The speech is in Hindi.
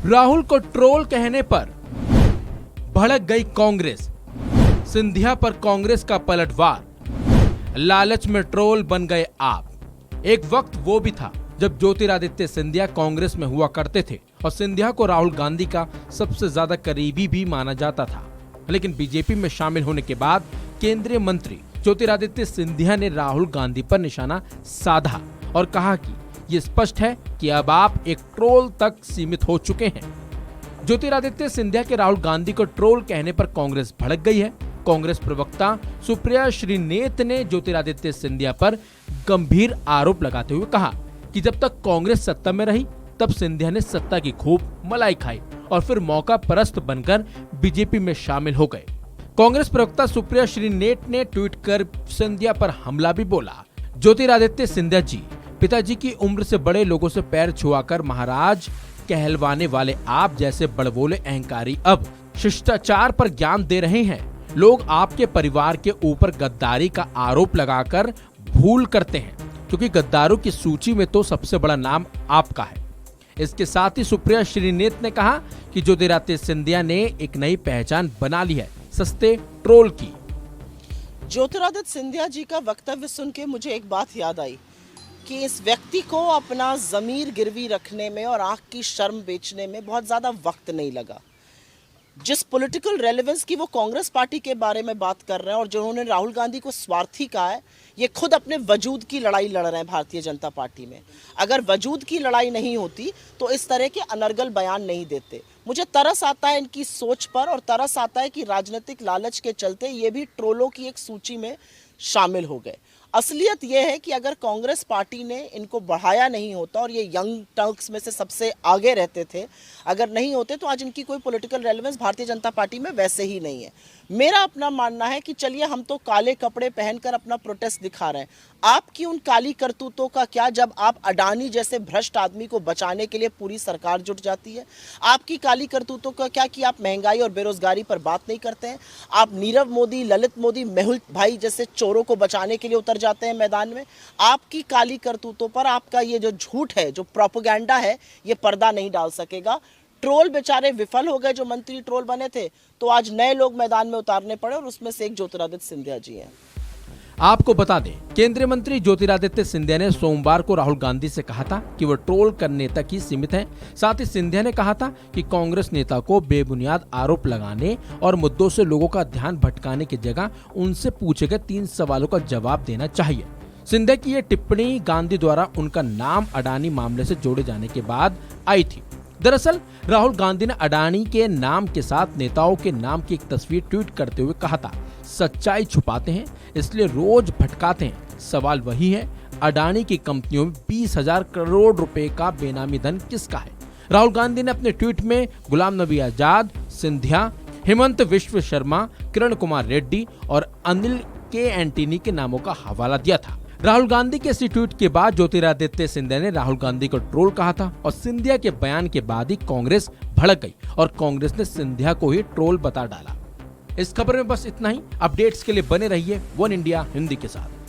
राहुल को ट्रोल कहने पर भड़क गई कांग्रेस। सिंधिया पर कांग्रेस का पलटवार। लालच में ट्रोल बन गए आप। एक वक्त वो भी था जब ज्योतिरादित्य सिंधिया कांग्रेस में हुआ करते थे और सिंधिया को राहुल गांधी का सबसे ज्यादा करीबी भी माना जाता था। लेकिन बीजेपी में शामिल होने के बाद केंद्रीय मंत्री ज्योतिरादित्य सिंधिया ने राहुल गांधी पर निशाना साधा और कहा कि ये स्पष्ट है कि अब आप एक ट्रोल तक सीमित हो चुके हैं। ज्योतिरादित्य सिंधिया के राहुल गांधी को ट्रोल कहने पर कांग्रेस भड़क गई है। कांग्रेस प्रवक्ता सुप्रिया श्रीनेत ने ज्योतिरादित्य सिंधिया पर गंभीर आरोप लगाते हुए कहा कि जब तक कांग्रेस सत्ता में रही तब सिंधिया ने सत्ता की खूब मलाई खाई और फिर मौका परस्त बनकर बीजेपी में शामिल हो गए। कांग्रेस प्रवक्ता सुप्रिया श्रीनेत ने ट्वीट कर सिंधिया पर हमला भी बोला। ज्योतिरादित्य सिंधिया जी, पिताजी की उम्र से बड़े लोगों से पैर छुआकर महाराज कहलवाने वाले आप जैसे बड़बोले अहंकारी अब शिष्टाचार पर ज्ञान दे रहे हैं। लोग आपके परिवार के ऊपर गद्दारी का आरोप लगाकर भूल करते हैं, क्योंकि गद्दारों की सूची में तो सबसे बड़ा नाम आपका है। इसके साथ ही सुप्रिया श्रीनेत ने कहा कि ज्योतिरादित्य सिंधिया ने एक नई पहचान बना ली है, सस्ते ट्रोल की। ज्योतिरादित्य सिंधिया जी का वक्तव्य सुन के मुझे एक बात याद आई कि इस व्यक्ति को अपना ज़मीर गिरवी रखने में और आँख की शर्म बेचने में बहुत ज़्यादा वक्त नहीं लगा। जिस पॉलिटिकल रेलेवेंस की वो कांग्रेस पार्टी के बारे में बात कर रहे हैं और जिन्होंने राहुल गांधी को स्वार्थी कहा है, ये खुद अपने वजूद की लड़ाई लड़ रहे हैं भारतीय जनता पार्टी में। अगर वजूद की लड़ाई नहीं होती तो इस तरह के अनर्गल बयान नहीं देते। मुझे तरस आता है इनकी सोच पर और तरस आता है कि राजनीतिक लालच के चलते ये भी ट्रोलों की एक सूची में शामिल हो गए। असलियत यह है कि अगर कांग्रेस पार्टी ने इनको बढ़ाया नहीं होता और ये यंग टर्क्स में से सबसे आगे रहते थे, अगर नहीं होते तो आज इनकी कोई political relevance Bharatiya Janata party में वैसे ही नहीं है। मेरा अपना मानना है कि चलिए हम तो काले कपड़े पहनकर अपना प्रोटेस्ट दिखा रहे हैं, आपकी उन काली करतूतों का क्या जब आप अडानी जैसे भ्रष्ट आदमी को बचाने के लिए पूरी सरकार जुट जाती है? आपकी काली करतूतों का क्या कि आप महंगाई और बेरोजगारी पर बात नहीं करते हैं? आप नीरव मोदी, ललित मोदी, मेहुल भाई जैसे चोरों को बचाने के लिए उतर जाते हैं मैदान में? आपकी काली करतूतों पर आपका ये जो झूठ है, जो प्रोपेगेंडा है, ये पर्दा नहीं डाल सकेगा। ट्रोल बेचारे विफल हो गए, जो मंत्री ट्रोल बने थे, तो आज नए लोग मैदान में उतारने पड़े और उसमें से एक ज्योतिरादित्य सिंधिया जी हैं। आपको बता दें, केंद्रीय मंत्री ज्योतिरादित्य सिंधिया ने सोमवार को राहुल गांधी से कहा था कि वह ट्रोल करने तक ही सीमित हैं। साथ ही सिंधिया ने कहा था कि कांग्रेस नेता को बेबुनियाद आरोप लगाने और मुद्दों से लोगों का ध्यान भटकाने की जगह उनसे पूछे गए 3 सवालों का जवाब देना चाहिए। सिंधिया की ये टिप्पणी गांधी द्वारा उनका नाम अडानी मामले से जोड़े जाने के बाद आई थी। दरअसल राहुल गांधी ने अडानी के नाम के साथ नेताओं के नाम की एक तस्वीर ट्वीट करते हुए कहा था, सच्चाई छुपाते हैं इसलिए रोज भटकाते हैं। सवाल वही है, अडानी की कंपनियों में 20,000 करोड़ रुपए का बेनामी धन किसका है? राहुल गांधी ने अपने ट्वीट में गुलाम नबी आजाद, सिंधिया, हेमंत विश्व शर्मा, किरण कुमार रेड्डी और अनिल के एंटनी के नामों का हवाला दिया था। राहुल गांधी के इसी ट्वीट के बाद ज्योतिरादित्य सिंधिया ने राहुल गांधी को ट्रोल कहा था और सिंधिया के बयान के बाद ही कांग्रेस भड़क गई और कांग्रेस ने सिंधिया को ही ट्रोल बता डाला। इस खबर में बस इतना ही। अपडेट्स के लिए बने रहिए वन इंडिया हिंदी के साथ।